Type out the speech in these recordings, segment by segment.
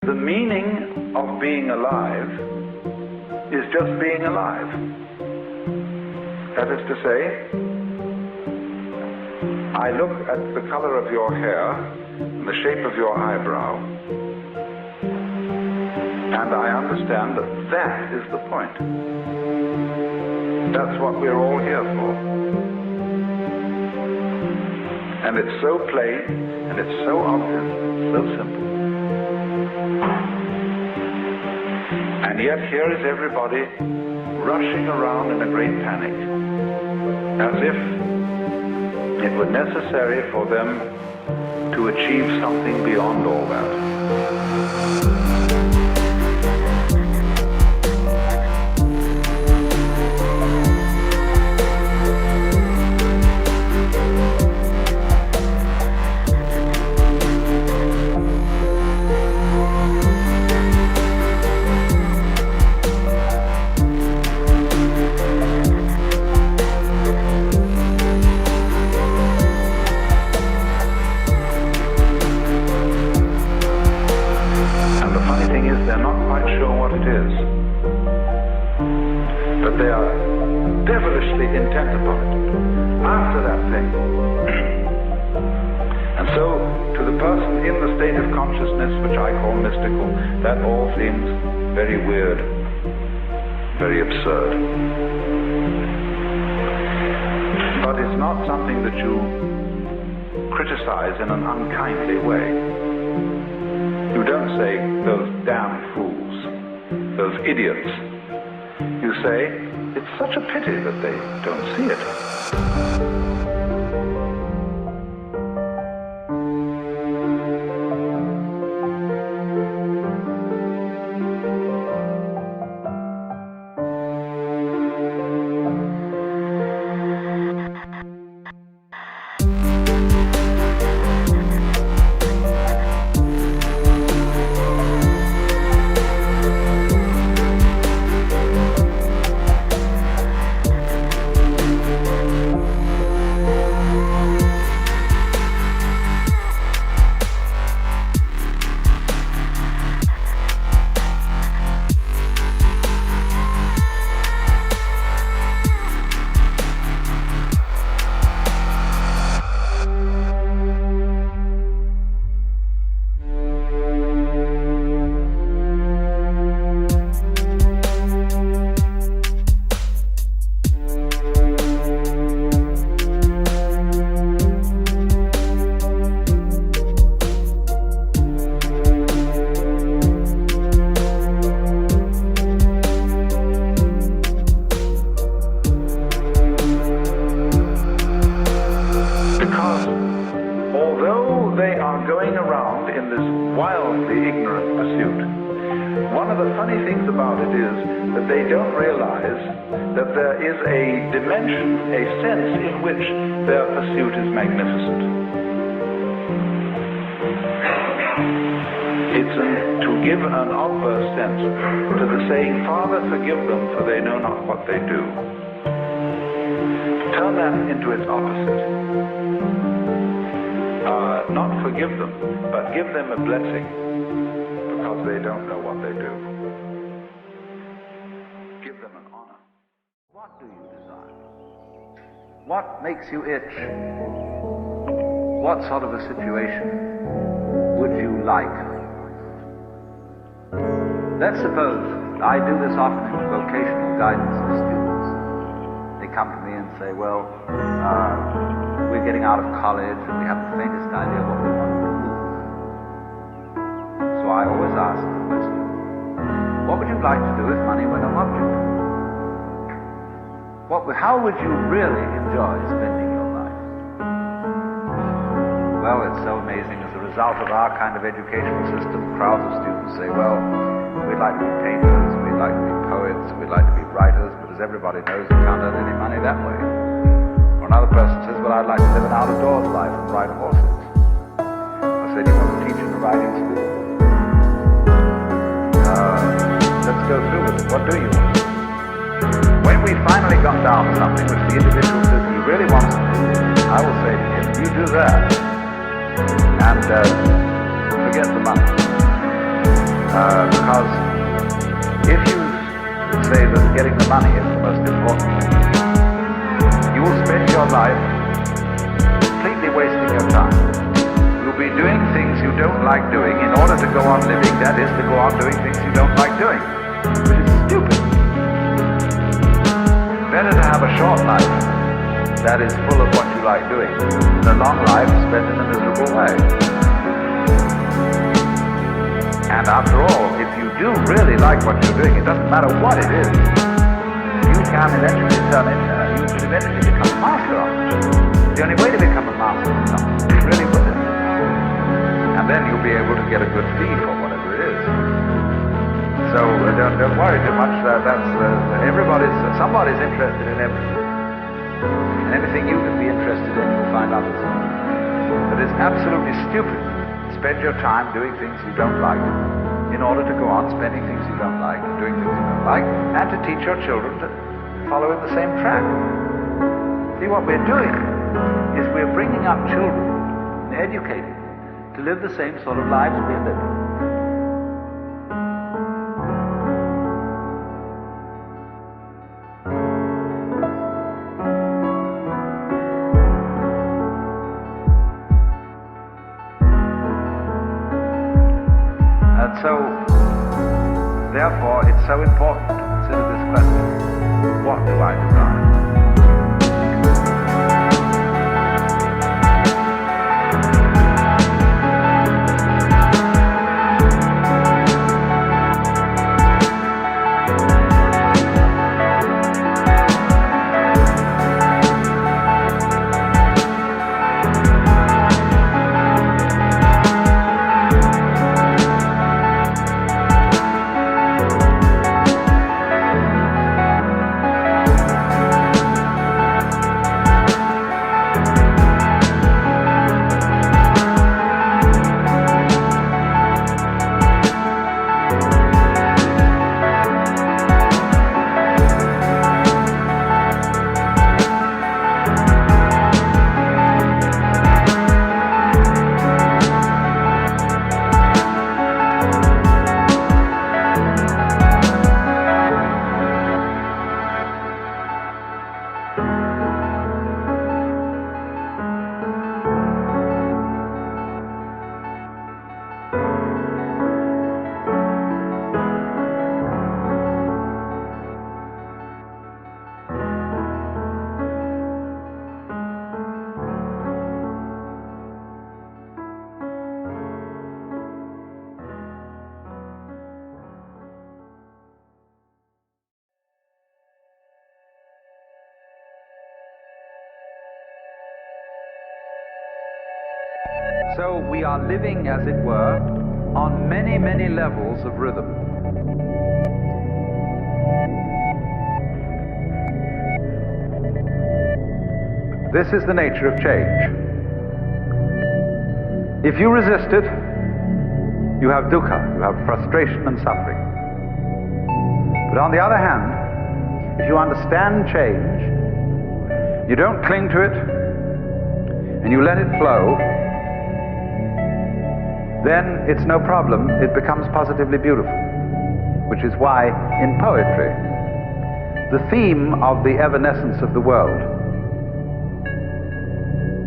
The meaning of being alive is just being alive. That is to say, I look at the color of your hair and the shape of your eyebrow, and I understand that that is the point. That's what we're all here for. And it's so plain, and it's so obvious, so simple. And yet here is everybody rushing around in a great panic, as if it were necessary for them to achieve something beyond all that. They're not quite sure what it is, but they are devilishly intent upon it, after that thing. And so, to the person in the state of consciousness, which I call mystical, that all seems very weird, very absurd. But it's not something that you criticize in an unkindly way. You don't say, those damn fools, those idiots. You say, it's such a pity that they don't see it. Going around in this wildly ignorant pursuit, one of the funny things about it is that they don't realize that there is a dimension, a sense in which their pursuit is magnificent. It's to give an obverse sense to the saying, Father, forgive them, for they know not what they do. Turn that into its opposite. Not forgive them, but give them a blessing, because they don't know what they do. Give them an honor. What do you desire? What makes you itch? What sort of a situation would you like? Let's suppose, I do this often in vocational guidance of students. They come to me and say, well, we're getting out of college and we have the faintest idea what we want to do. So I always ask the question, what would you like to do if money were no object? How would you really enjoy spending your life? Well, it's so amazing. As a result of our kind of educational system, crowds of students say, well, we'd like to be painters, we'd like to be poets, we'd like to be writers, but as everybody knows, you can't earn any money that way. Another person says, well, I'd like to live an out-of-doors life and ride horses. I said, you want to teach in the riding school? Let's go through with it. What do you want? When we finally got down to something which the individual says he really wants to do, I will say to him, you do that, and forget the money. Because if you say that getting the money is the most important thing, you will spend your life completely wasting your time. You'll be doing things you don't like doing in order to go on living, that is, to go on doing things you don't like doing, which is stupid. Better to have a short life that is full of what you like doing than a long life spent in a miserable way. And after all, if you do really like what you're doing, it doesn't matter what it is, you can eventually turn it, you can eventually become a master of it. The only way to become a master of something is really with it. And then you'll be able to get a good fee for whatever it is. So don't worry too much. Somebody's interested in everything. And anything you can be interested in, you'll find others. But it's absolutely stupid to spend your time doing things you don't like in order to go on spending things you don't like, doing things you don't like, and to teach your children to follow in the same track. See, what we're doing is we're bringing up children and educating to live the same sort of lives we're living. And so, therefore, it's so important to consider this question: what do I desire? So we are living, as it were, on many, many levels of rhythm. This is the nature of change. If you resist it, you have dukkha, you have frustration and suffering. But on the other hand, if you understand change, you don't cling to it, and you let it flow, then it's no problem. It becomes positively beautiful, which is why in poetry, the theme of the evanescence of the world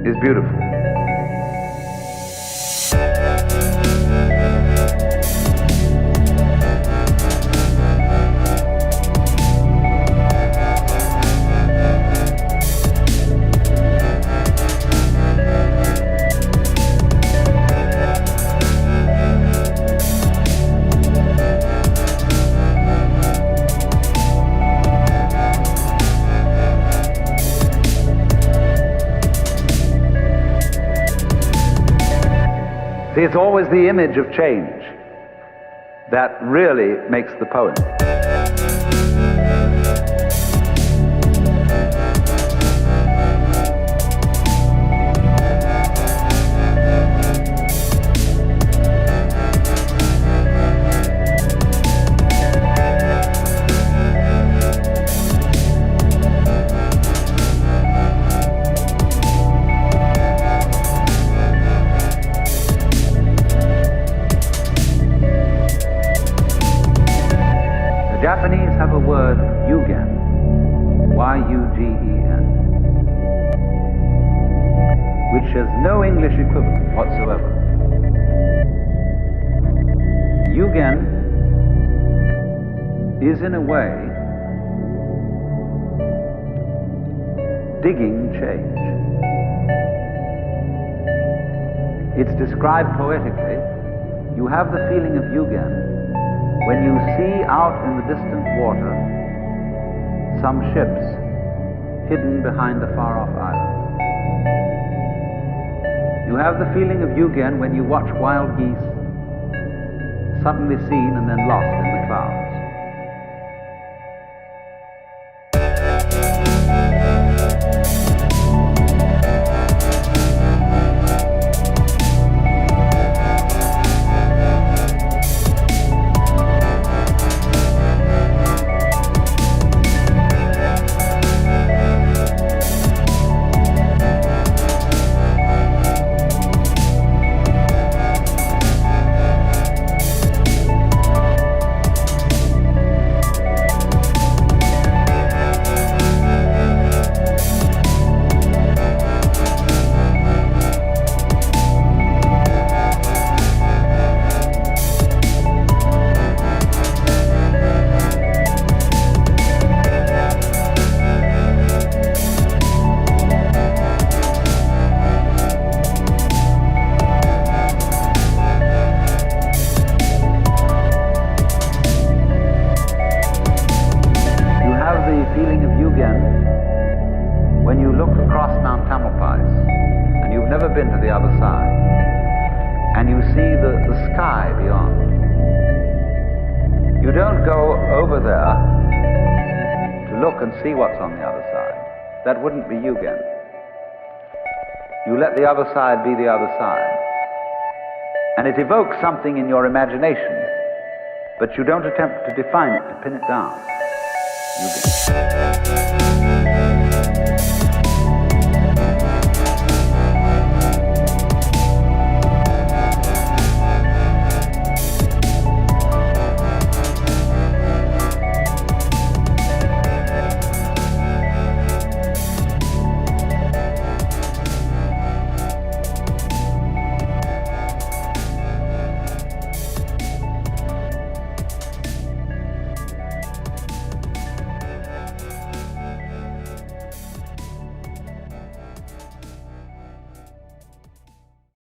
is beautiful. See, it's always the image of change that really makes the poem. Japanese have a word, yugen, Y-U-G-E-N, which has no English equivalent whatsoever. Yugen is, in a way, digging change. It's described poetically. You have the feeling of yugen when you see out in the distant water some ships hidden behind a far-off island. You have the feeling of yugen when you watch wild geese suddenly seen and then lost in the clouds. Feeling of yugen when you look across Mount Tamalpais and you've never been to the other side and you see the sky beyond. You don't go over there to look and see what's on the other side. That wouldn't be yugen. You let the other side be the other side. And it evokes something in your imagination, but you don't attempt to define it, to pin it down. Yugen.